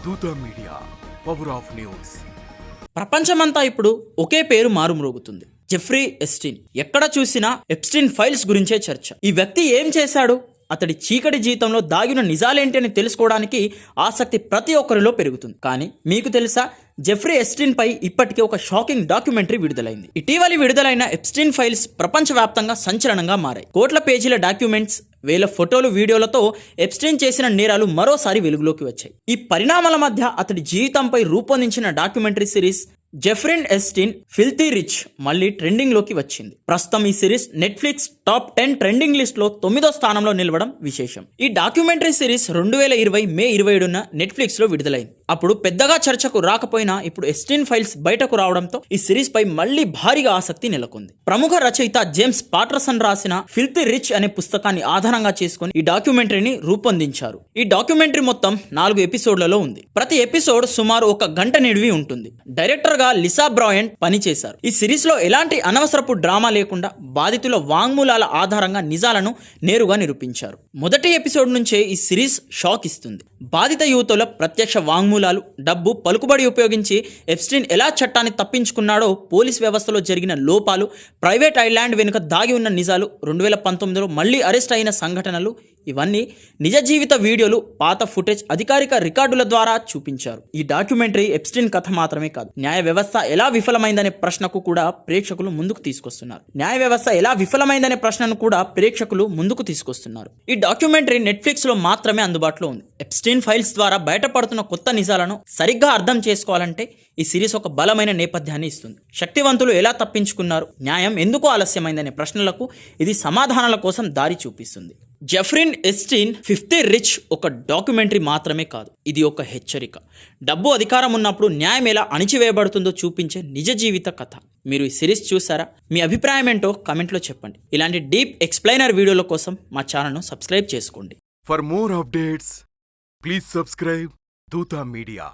దూత media, power of news. ప్రపంచమంతా ఇప్పుడు ఒకే పేరు మారుమ్రోగుతుంది, జెఫ్రీ ఎస్టీన్. ఎక్కడ చూసినా ఎప్స్టీన్ ఫైల్స్ గురించే చర్చ. ఈ వ్యక్తి ఏం చేశాడు, అతడి చీకటి జీవితంలో దాగిన నిజాలేంటి అని తెలుసుకోవడానికి ఆసక్తి ప్రతి ఒక్కరిలో పెరుగుతుంది. కానీ మీకు తెలుసా, జెఫ్రీ ఎస్టీన్ పై ఇప్పటికే ఒక షాకింగ్ డాక్యుమెంటరీ విడుదలైంది. ఇటీవలి విడుదలైన ఎప్స్టీన్ ఫైల్స్ ప్రపంచవ్యాప్తంగా సంచలనంగా మారాయి. కోట్ల పేజీల డాక్యుమెంట్స్, వేల ఫోటోలు, వీడియోలతో ఎప్స్టీన్ చేసిన నేరాలు మరోసారి వెలుగులోకి వచ్చాయి. ఈ పరిణామాల మధ్య అతడి జీవితంపై రూపొందించిన documentary series Jeffrey Epstein filthy rich మళ్ళీ ట్రెండింగ్ లోకి వచ్చింది. ప్రస్తుతం ఈ series Netflix top 10 trending list లో 9వ స్థానంలో నిలవడం విశేషం. ఈ డాక్యుమెంటరీ సిరీస్ 2020 మే 27న నెట్ఫ్లిక్స్ లో విడుదలైంది. అప్పుడు పెద్దగా చర్చకు రాకపోయినా ఇప్పుడు ఎస్టీన్ ఫైల్స్ బయటకు రావడంతో ఈ సిరీస్ పై మళ్లీ భారీగా ఆసక్తి నెలకొంది. ప్రముఖ రచయిత జేమ్స్ పాటర్సన్ రాసిన ఫిల్తీ రిచ్ అనే పుస్తకాన్ని ఆధారంగా చేసుకుని ఈ డాక్యుమెంటరీని రూపొందించారు. ఈ డాక్యుమెంటరీ మొత్తం 4 ఎపిసోడ్లలో ఉంది. ప్రతి ఎపిసోడ్ సుమారు 1 గంట నిడివి ఉంటుంది. డైరెక్టర్ గా లిసా బ్రాయంట్ పనిచేశారు. ఈ సిరీస్ లో ఎలాంటి అనవసరపు డ్రామా లేకుండా బాధితుల వాంగ్మూలాల ఆధారంగా నిజాలను నేరుగా నిరూపించారు. మొదటి ఎపిసోడ్ నుంచే ఈ సిరీస్ షాక్ ఇస్తుంది. బాధిత యువతుల ప్రత్యక్ష వాంగ్మూలాలు, డబ్బు, పలుకుబడి ఉపయోగించి ఎప్స్టీన్ ఎలా చట్టాన్ని తప్పించుకున్నాడో, పోలీస్ వ్యవస్థలో జరిగిన లోపాలు, ప్రైవేట్ ఐలాండ్ వెనుక దాగి ఉన్న నిజాలు, 2019లో మళ్లీ అరెస్ట్ అయిన సంఘటనలు, ఇవన్నీ నిజ జీవిత వీడియోలు, పాత ఫుటేజ్, అధికారిక రికార్డుల ద్వారా చూపించారు. ఈ డాక్యుమెంటరీ ఎప్స్టీన్ కథ మాత్రమే కాదు, న్యాయ వ్యవస్థ ఎలా విఫలమైందనే ప్రశ్నకు కూడా ప్రేక్షకులు ముందుకు తీసుకొస్తున్నారు. ఈ డాక్యుమెంటరీ నెట్ఫ్లిక్స్ లో మాత్రమే అందుబాటులో ఉంది. ఎప్స్టీన్ ఫైల్స్ ద్వారా బయటపడుతున్న కొత్త నిజాలను సరిగ్గా అర్థం చేసుకోవాలంటే ఈ సిరీస్ ఒక బలమైన నేపథ్యాన్ని ఇస్తుంది. శక్తివంతులు ఎలా తప్పించుకున్నారు, న్యాయం ఎందుకు ఆలస్యమైందనే ప్రశ్నలకు ఇది సమాధానాల కోసం దారి చూపిస్తుంది. జెఫ్రీ ఎస్టీన్ ఫిల్తీ రిచ్ ఒక డాక్యుమెంటరీ మాత్రమే కాదు, ఇది ఒక హెచ్చరిక. డబ్బు, అధికారం ఉన్నప్పుడు న్యాయం ఎలా అణిచివేయబడుతుందో చూపించే నిజ జీవిత కథ. మీరు ఈ సిరీస్ చూసారా? మీ అభిప్రాయం ఏంటో కమెంట్లో చెప్పండి. ఇలాంటి డీప్ ఎక్స్ప్లెయినర్ వీడియోల కోసం మా ఛానల్ను సబ్స్క్రైబ్ చేసుకోండి. For more updates please subscribe దూత మీడియా.